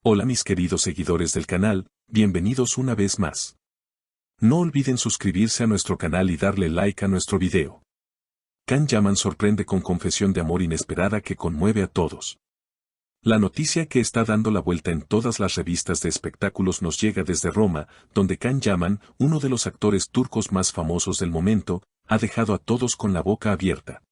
Hola mis queridos seguidores del canal, bienvenidos una vez más. No olviden suscribirse a nuestro canal y darle like a nuestro video. Can Yaman sorprende con confesión de amor inesperada que conmueve a todos. La noticia que está dando la vuelta en todas las revistas de espectáculos nos llega desde Roma, donde Can Yaman, uno de los actores turcos más famosos del momento, ha dejado a todos con la boca abierta.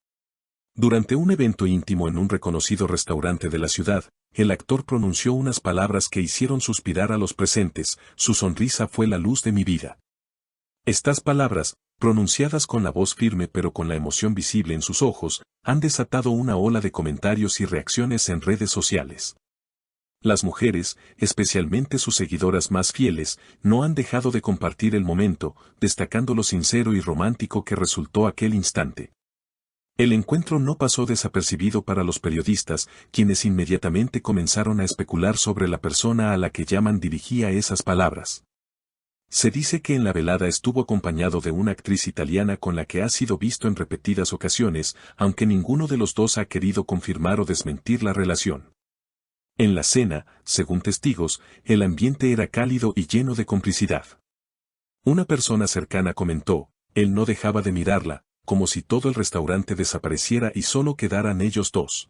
Durante un evento íntimo en un reconocido restaurante de la ciudad, el actor pronunció unas palabras que hicieron suspirar a los presentes: su sonrisa fue la luz de mi vida. Estas palabras, pronunciadas con la voz firme pero con la emoción visible en sus ojos, han desatado una ola de comentarios y reacciones en redes sociales. Las mujeres, especialmente sus seguidoras más fieles, no han dejado de compartir el momento, destacando lo sincero y romántico que resultó aquel instante. El encuentro no pasó desapercibido para los periodistas, quienes inmediatamente comenzaron a especular sobre la persona a la que Yaman dirigía esas palabras. Se dice que en la velada estuvo acompañado de una actriz italiana con la que ha sido visto en repetidas ocasiones, aunque ninguno de los dos ha querido confirmar o desmentir la relación. En la cena, según testigos, el ambiente era cálido y lleno de complicidad. Una persona cercana comentó: él no dejaba de mirarla, como si todo el restaurante desapareciera y solo quedaran ellos dos.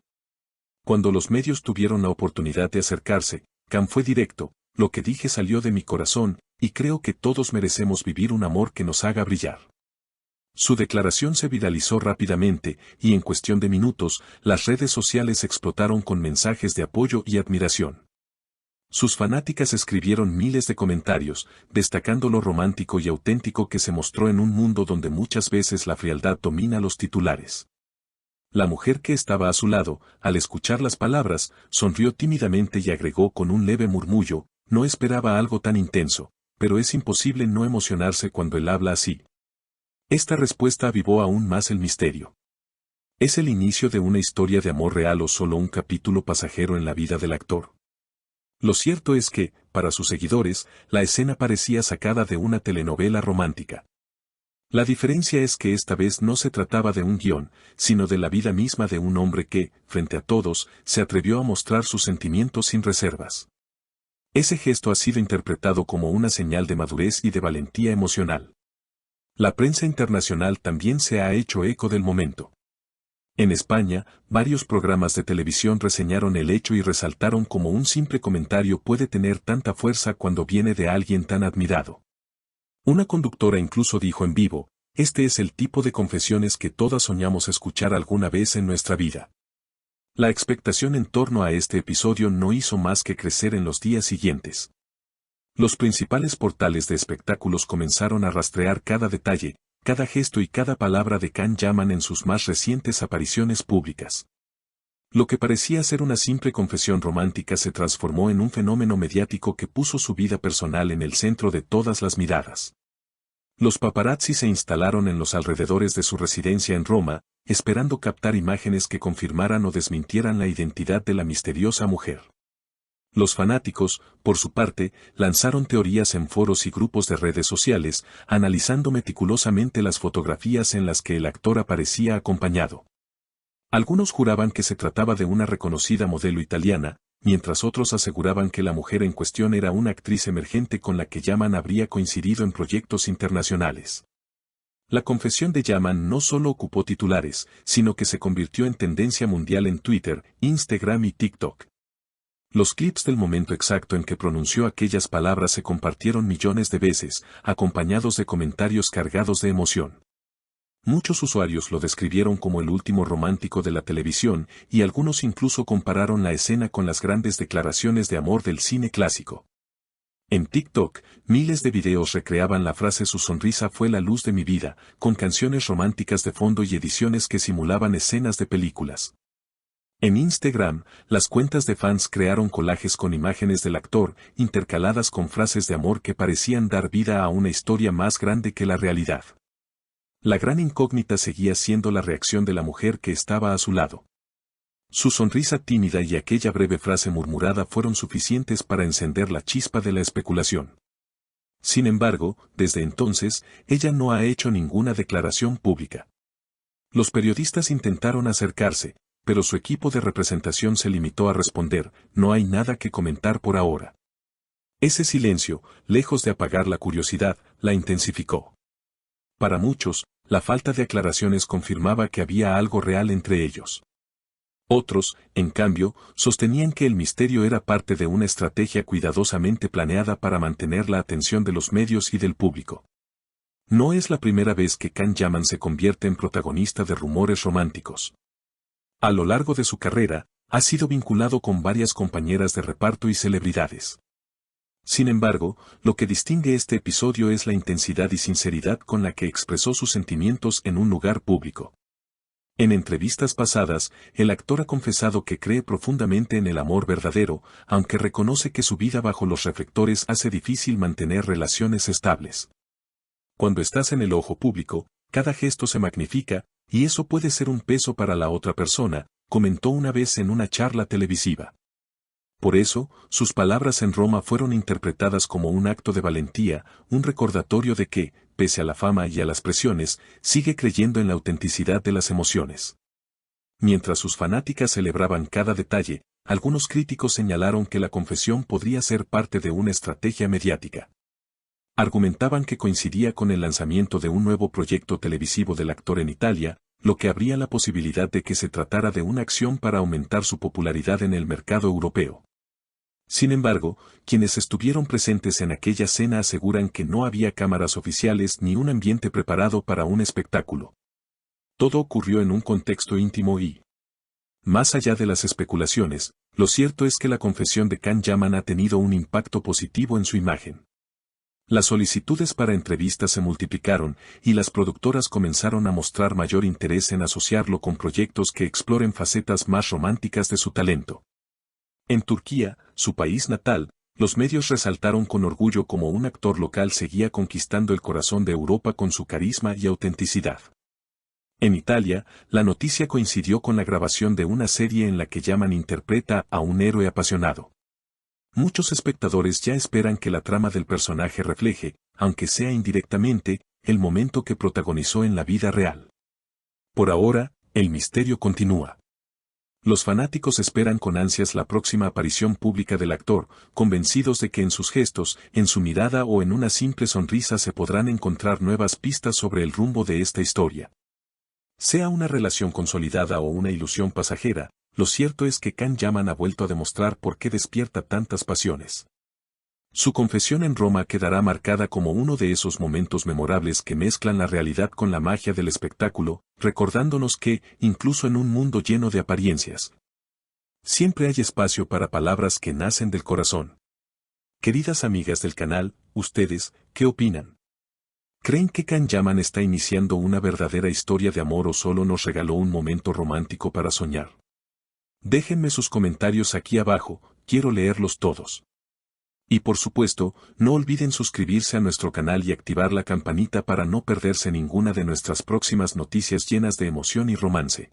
Cuando los medios tuvieron la oportunidad de acercarse, Can fue directo: lo que dije salió de mi corazón, y creo que todos merecemos vivir un amor que nos haga brillar. Su declaración se viralizó rápidamente, y en cuestión de minutos, las redes sociales explotaron con mensajes de apoyo y admiración. Sus fanáticas escribieron miles de comentarios, destacando lo romántico y auténtico que se mostró en un mundo donde muchas veces la frialdad domina los titulares. La mujer que estaba a su lado, al escuchar las palabras, sonrió tímidamente y agregó con un leve murmullo: no esperaba algo tan intenso, pero es imposible no emocionarse cuando él habla así. Esta respuesta avivó aún más el misterio. ¿Es el inicio de una historia de amor real o solo un capítulo pasajero en la vida del actor? Lo cierto es que, para sus seguidores, la escena parecía sacada de una telenovela romántica. La diferencia es que esta vez no se trataba de un guión, sino de la vida misma de un hombre que, frente a todos, se atrevió a mostrar sus sentimientos sin reservas. Ese gesto ha sido interpretado como una señal de madurez y de valentía emocional. La prensa internacional también se ha hecho eco del momento. En España, varios programas de televisión reseñaron el hecho y resaltaron cómo un simple comentario puede tener tanta fuerza cuando viene de alguien tan admirado. Una conductora incluso dijo en vivo: este es el tipo de confesiones que todas soñamos escuchar alguna vez en nuestra vida. La expectación en torno a este episodio no hizo más que crecer en los días siguientes. Los principales portales de espectáculos comenzaron a rastrear cada detalle, cada gesto y cada palabra de Can Yaman en sus más recientes apariciones públicas. Lo que parecía ser una simple confesión romántica se transformó en un fenómeno mediático que puso su vida personal en el centro de todas las miradas. Los paparazzi se instalaron en los alrededores de su residencia en Roma, esperando captar imágenes que confirmaran o desmintieran la identidad de la misteriosa mujer. Los fanáticos, por su parte, lanzaron teorías en foros y grupos de redes sociales, analizando meticulosamente las fotografías en las que el actor aparecía acompañado. Algunos juraban que se trataba de una reconocida modelo italiana, mientras otros aseguraban que la mujer en cuestión era una actriz emergente con la que Yaman habría coincidido en proyectos internacionales. La confesión de Yaman no solo ocupó titulares, sino que se convirtió en tendencia mundial en Twitter, Instagram y TikTok. Los clips del momento exacto en que pronunció aquellas palabras se compartieron millones de veces, acompañados de comentarios cargados de emoción. Muchos usuarios lo describieron como el último romántico de la televisión, y algunos incluso compararon la escena con las grandes declaraciones de amor del cine clásico. En TikTok, miles de videos recreaban la frase «su sonrisa fue la luz de mi vida», con canciones románticas de fondo y ediciones que simulaban escenas de películas. En Instagram, las cuentas de fans crearon collages con imágenes del actor, intercaladas con frases de amor que parecían dar vida a una historia más grande que la realidad. La gran incógnita seguía siendo la reacción de la mujer que estaba a su lado. Su sonrisa tímida y aquella breve frase murmurada fueron suficientes para encender la chispa de la especulación. Sin embargo, desde entonces, ella no ha hecho ninguna declaración pública. Los periodistas intentaron acercarse, pero su equipo de representación se limitó a responder, no hay nada que comentar por ahora. Ese silencio, lejos de apagar la curiosidad, la intensificó. Para muchos, la falta de aclaraciones confirmaba que había algo real entre ellos. Otros, en cambio, sostenían que el misterio era parte de una estrategia cuidadosamente planeada para mantener la atención de los medios y del público. No es la primera vez que Can Yaman se convierte en protagonista de rumores románticos. A lo largo de su carrera, ha sido vinculado con varias compañeras de reparto y celebridades. Sin embargo, lo que distingue este episodio es la intensidad y sinceridad con la que expresó sus sentimientos en un lugar público. En entrevistas pasadas, el actor ha confesado que cree profundamente en el amor verdadero, aunque reconoce que su vida bajo los reflectores hace difícil mantener relaciones estables. Cuando estás en el ojo público, cada gesto se magnifica, y eso puede ser un peso para la otra persona, comentó una vez en una charla televisiva. Por eso, sus palabras en Roma fueron interpretadas como un acto de valentía, un recordatorio de que, pese a la fama y a las presiones, sigue creyendo en la autenticidad de las emociones. Mientras sus fanáticas celebraban cada detalle, algunos críticos señalaron que la confesión podría ser parte de una estrategia mediática. Argumentaban que coincidía con el lanzamiento de un nuevo proyecto televisivo del actor en Italia, lo que abría la posibilidad de que se tratara de una acción para aumentar su popularidad en el mercado europeo. Sin embargo, quienes estuvieron presentes en aquella cena aseguran que no había cámaras oficiales ni un ambiente preparado para un espectáculo. Todo ocurrió en un contexto íntimo y, más allá de las especulaciones, lo cierto es que la confesión de Can Yaman ha tenido un impacto positivo en su imagen. Las solicitudes para entrevistas se multiplicaron y las productoras comenzaron a mostrar mayor interés en asociarlo con proyectos que exploren facetas más románticas de su talento. En Turquía, su país natal, los medios resaltaron con orgullo cómo un actor local seguía conquistando el corazón de Europa con su carisma y autenticidad. En Italia, la noticia coincidió con la grabación de una serie en la que Yaman interpreta a un héroe apasionado. Muchos espectadores ya esperan que la trama del personaje refleje, aunque sea indirectamente, el momento que protagonizó en la vida real. Por ahora, el misterio continúa. Los fanáticos esperan con ansias la próxima aparición pública del actor, convencidos de que en sus gestos, en su mirada o en una simple sonrisa se podrán encontrar nuevas pistas sobre el rumbo de esta historia. Sea una relación consolidada o una ilusión pasajera, lo cierto es que Can Yaman ha vuelto a demostrar por qué despierta tantas pasiones. Su confesión en Roma quedará marcada como uno de esos momentos memorables que mezclan la realidad con la magia del espectáculo, recordándonos que, incluso en un mundo lleno de apariencias, siempre hay espacio para palabras que nacen del corazón. Queridas amigas del canal, ¿ustedes qué opinan? ¿Creen que Can Yaman está iniciando una verdadera historia de amor o solo nos regaló un momento romántico para soñar? Déjenme sus comentarios aquí abajo, quiero leerlos todos. Y por supuesto, no olviden suscribirse a nuestro canal y activar la campanita para no perderse ninguna de nuestras próximas noticias llenas de emoción y romance.